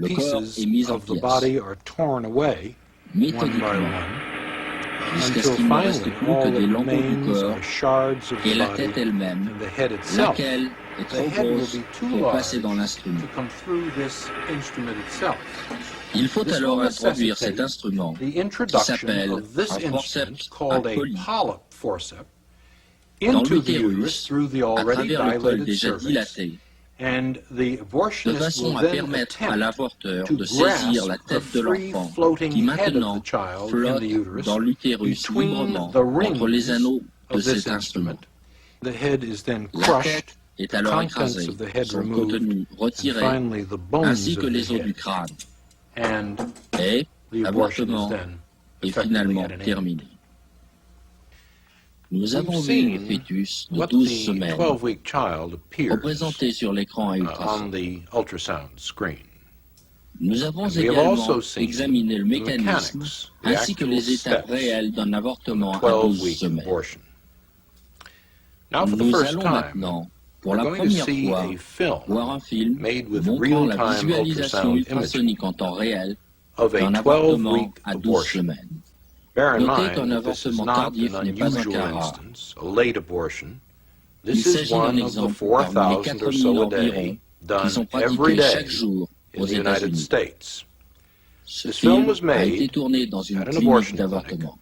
Le corps est mis en pièces, méthodiquement, jusqu'à ce qu'il ne reste plus que des lambeaux du corps et la tête elle-même, laquelle est trop grosse pour passer dans l'instrument. Il faut alors introduire cet instrument qui s'appelle un forceps à poli dans l'utérus à travers le col déjà dilaté, de façon à permettre à l'avorteur de saisir la tête de l'enfant qui maintenant flotte dans l'utérus librement entre les anneaux de cet instrument. La tête est alors écrasée, son contenu retiré, ainsi que les os du crâne. Et l'avortement est finalement terminé. Nous avons vu le fœtus de 12 semaines représenté sur l'écran à ultrasons. Nous avons également examiné le mécanisme ainsi que les étapes réelles d'un avortement à 12 semaines. Nous allons maintenant, pour la première fois, voir un film montrant la visualisation ultrasonique en temps réel d'un avortement à 12 semaines. Notez qu'un avortement tardif n'est pas un cas rare. Il s'agit d'un exemple parmi les 4000 environ qui sont pratiqués chaque jour aux États-Unis. Ce film a été tourné dans une clinique d'avortement.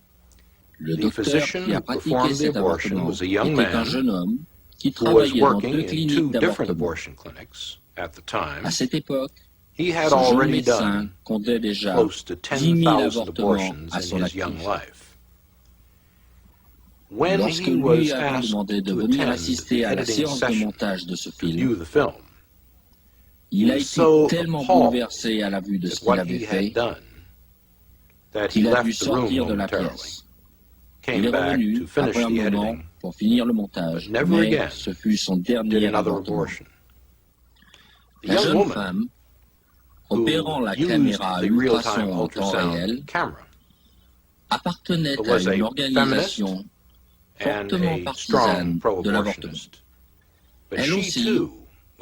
Le docteur qui a pratiqué cet avortement était un jeune homme qui travaillait dans 2 cliniques d'avortement. À cette époque, ce jeune médecin comptait déjà 10 000 avortements à son actif. Lorsque lui a demandé de venir assister à la séance de montage de ce film, il a été tellement bouleversé à la vue de ce qu'il avait fait qu'il a dû sortir de la pièce. Il est revenu après un moment pour finir le montage, mais ce fut son dernier avortement. La jeune femme, opérant la caméra à ultrasons en temps réel, appartenait à une organisation fortement partisane de l'avortement. Elle aussi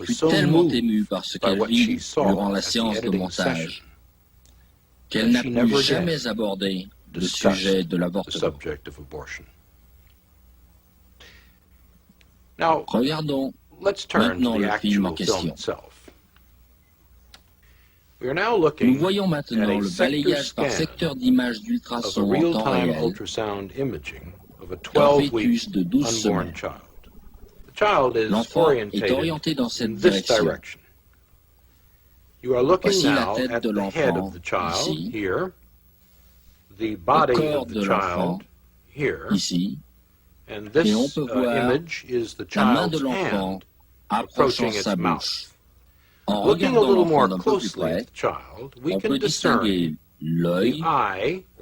fut tellement émue par ce qu'elle vit durant la séance de montage qu'elle n'a plus jamais abordé le sujet de l'avortement. Regardons maintenant le film en question. Nous voyons maintenant le balayage par secteur d'image d'ultrasons en temps réel d'un fœtus de 12 semaines. L'enfant est orienté dans cette direction. Voici la tête de l'enfant ici, le corps de l'enfant ici, et on peut voir la main de l'enfant approchant sa bouche. En regardant l'enfant d'un peu plus près, on peut distinguer l'œil,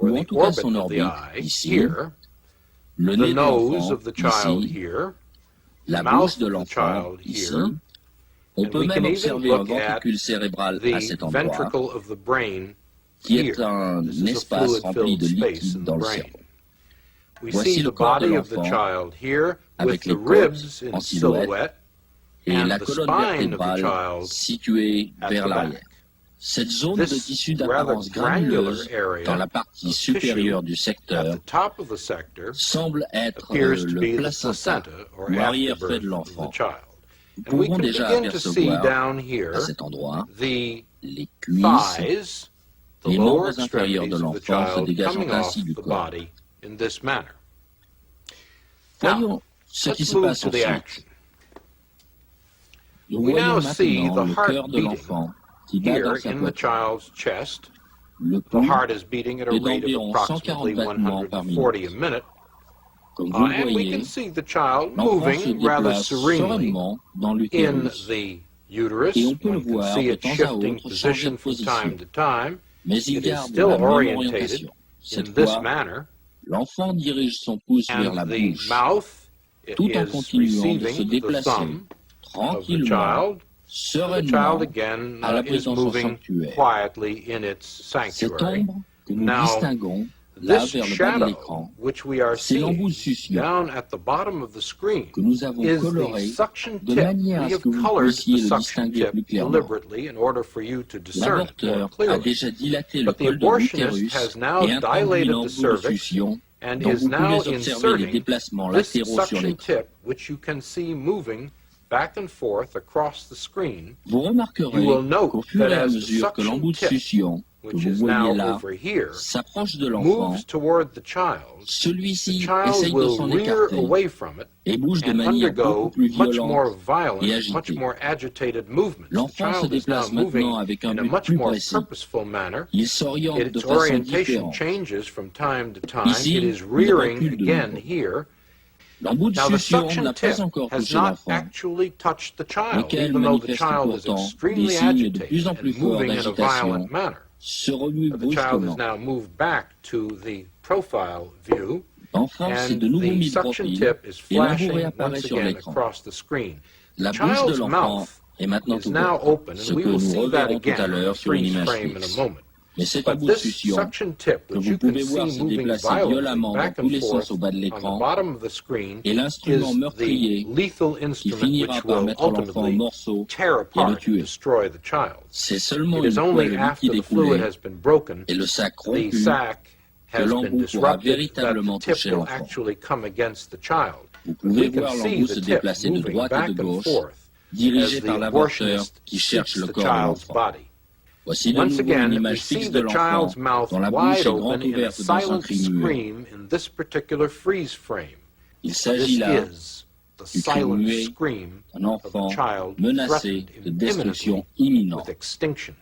ou en tout cas son orbite, ici, le nez de l'enfant, ici, la bouche de l'enfant, ici. On peut même observer un ventricule cérébral à cet endroit, qui est un espace rempli de liquide dans le cerveau. Voici le corps de l'enfant, avec les côtes en silhouette, et la colonne vertébrale située vers l'arrière. Cette zone de tissu d'apparence granuleuse dans la partie supérieure du secteur semble être le placenta ou arrière-fait de l'enfant. Nous pouvons déjà apercevoir à cet endroit les cuisses, les membres inférieurs de l'enfant se dégageant ainsi du corps. Voyons ce qui se passe ensuite. Nous voyons maintenant le cœur de l'enfant qui bat dans sa poitrine. Le pouls est d'environ 140 battements par minute. Comme vous le voyez, l'enfant se déplace sereinement dans l'utérus. Et on peut le voir de temps à autre changer de position. Mais il garde la même orientation. Cette fois, l'enfant dirige son pouce vers la bouche, tout en continuant de se déplacer tranquillement, sereinement, à la présence au sanctuaire. Cette ombre que nous distinguons là This vers le bas de shadow, l'écran, which we are c'est l'embout seeing succion down at the bottom of the screen, que nous avons is the coloré suction de tip. manière à We ce have que vous colored puissiez the le suction distinguer tip plus clairement. deliberately in order for you to discern it more L'avorteur a clearly. déjà dilaté le But the col de abortionist l'utérus has now et introduit dilated the l'embout de cervix succion and dont is vous now pouvez observer les inserting déplacements this latéraux sur suction l'écran. tip, which you can see moving back and forth across the screen. Vous remarquerez You will note qu'au fur that et à as the mesure que suction l'embout de tip, succion que which vous is voyez now là over here, s'approche de l'enfant, moves toward the child, the celui-ci child essaye de will s'en rear écarter away from it et bouge de and manière beaucoup undergo plus much more violente violent, et much agitée. more agitated movements. The L'enfant se child is now déplace maintenant moving avec un in a but much plus more précis. purposeful manner. Il s'oriente de Its façon orientation différente. changes from time to time. Ici, It is il rearing recule de again nouveau. here. L'embout de Now the succion suction n'a tip pas encore has touché not l'enfant, actually touched the child, lequel even though the manifeste child is pourtant des extremely signes de plus agitated en plus and forts moving in a d'agitation, violent manner. se remue The child is brusquement. now moved back to the profile view, L'enfant s'est and de nouveau the mis de suction profil tip is et l'embout flashing réapparaît once sur again l'écran. across the screen. La The bouche de child's l'enfant mouth est maintenant is now ouverte, open, ce and we que will nous see that reverrons tout again à in the l'heure sur une freeze image frame in a fixe. moment. Mais cet But embout de this succion suction tip, que which vous you can pouvez voir see se moving déplacer violently violemment dans back tous and les forth sens au bas de on the l'écran, bottom of the screen, est l'instrument is the meurtrier lethal qui instrument finira which par will mettre l'enfant en ultimately morceaux tear et le apart and tuer. destroy the child. C'est seulement It is une fois only le after liquide the fluid écoulé has been broken, et le sac the rompu sac que has been l'embout pourra disrupted, that the véritablement tip toucher will l'enfant. actually come against the child. Vous But pouvez we can voir see l'embout the se tip déplacer de moving droite et de back and gauche, forth dirigé as par the l'avorteur abortionist qui cherche seeks le the corps de child's l'enfant. body. Voici de Once nouveau again, une we image see fixe the de l'enfant child's mouth dont la bouche wide est grande open in a ouverte dans un silent cri muet. scream in this particular freeze frame. Il This s'agit là is the du cri silent muet scream d'un of a enfant child menacé threatened de destruction imminently imminente. with extinction.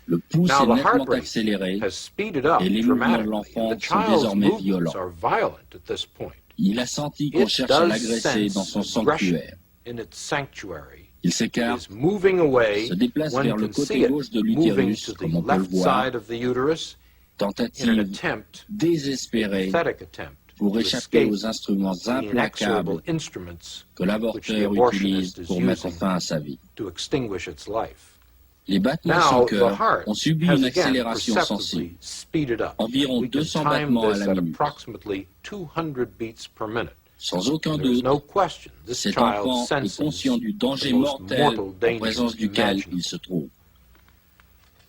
Le pouls Now est the nettement heart rate accéléré has speeded up et les mouvements de dramatically, and l'enfant the sont child's désormais movements violents. are violent at this point. Il a senti qu'on It cherche à does l'agresser dans sense son aggression sanctuaire. in its sanctuary. Il It s'écarte, is moving away. se déplace One vers le can see côté it gauche de moving l'utérus, to the comme on peut le left voir, side of the uterus in an tentative attempt, a désespérée pathetic attempt, pour to échapper escape aux instruments the inexorable implacables instruments que which the l'avorteur abortionist utilise is pour mettre using fin à sa vie. to extinguish its life. Les battements de Now, son the cœur heart ont subi has une again accélération sensible, perceptibly speeded up. environ We can 200 time battements à this la at minute. approximately 200 beats per minute. Sans aucun There is doute, no question this cet child enfant est senses conscient du danger the most mortel mortal en danger présence duquel imaginable. il se trouve.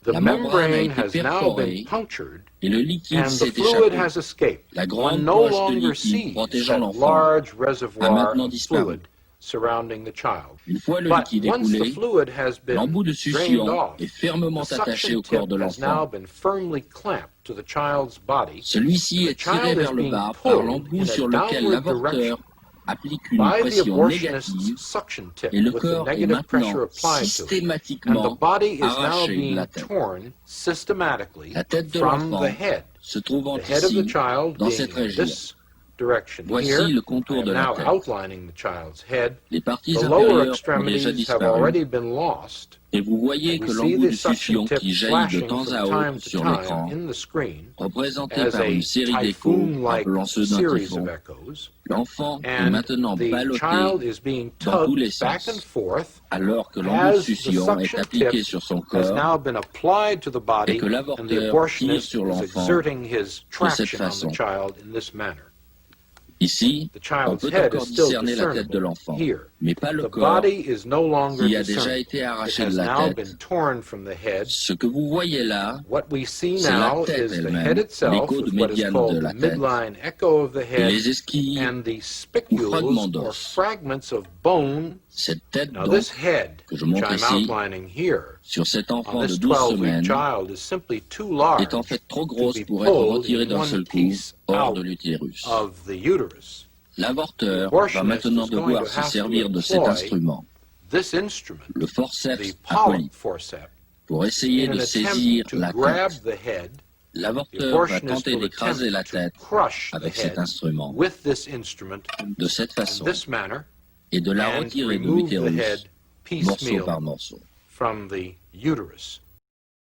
The La membrane a membrane été has now been perforée punctured et le liquide and the s'est fluid échappé. has escaped. La One grande no poche de longer liquide sees protégeant that l'enfant large a reservoir maintenant of disparu. fluid surrounding the child. Une fois le But liquide once the écoulé, fluid has been l'embout de drained succion off, est fermement the attaché suction au corps tip de has now l'enfant. been firmly clamped to the child's body. Celui-ci The est tiré child is vers le being bas par pulled l'embout in sur a lequel downward l'avorteur direction applique une by the pression abortionist's négative suction tip et le with the corps est negative pressure maintenant applied to it. And the systématiquement body is now arraché de being la tête. torn systematically La tête de from l'enfant the head. se trouvant The head of the ici, child dans being cette in région. this direction Voici here. le I contour am de la now tête. outlining the child's head. Les parties The lower inférieures ont déjà extremities have disparu already been lost. et vous voyez And we que see l'embout the de suction succion tip qui jaillit de flashing temps à from time autre to sur time l'écran, in the screen représenté as par a une série d'échos typhoon-like appelant ceux d'un series typhon. of echoes. L'enfant est And maintenant the ballotté child is being dans tous les tugged back and sens, forth alors que l'embout de as the succion est suction appliqué tip sur son has corps now been applied to the et body, que and the l'avorteur tire abortionist sur is l'enfant exerting his de cette traction on façon. the child in this manner. Ici, The on child's peut head encore is still discerner la tête de discernible l'enfant, here. mais pas le The corps body is no longer qui a déjà discernible. été It arraché de has la now tête. been torn from the head. Ce que vous voyez là, What we see c'est la now tête is the elle-même, head itself l'écho with what is médial de called la the tête, midline echo of the et head les esquilles and the ou fragments spicules or d'os. fragments of bone. Cette tête Now donc, this head, que je which montre I'm ici, outlining here, sur cet on enfant de this 12 12-week semaines, child is simply too large est en fait trop to grosse be pour être pulled retirée in d'un one seul coup piece hors de out l'utérus. of the uterus. L'avorteur The va abortionist maintenant is going devoir to se have to servir de cet employ instrument, this instrument, le the forceps polyp acolyte, forceps, pour essayer in an de saisir attempt to la grab tête. the head. The L'avorteur va abortionist tenter will d'écraser la attempt tête to crush the avec cet head instrument with this instrument de cette in façon this manner et de la and retirer de remove the l'utérus head morceau piecemeal par morceau. from the uterus.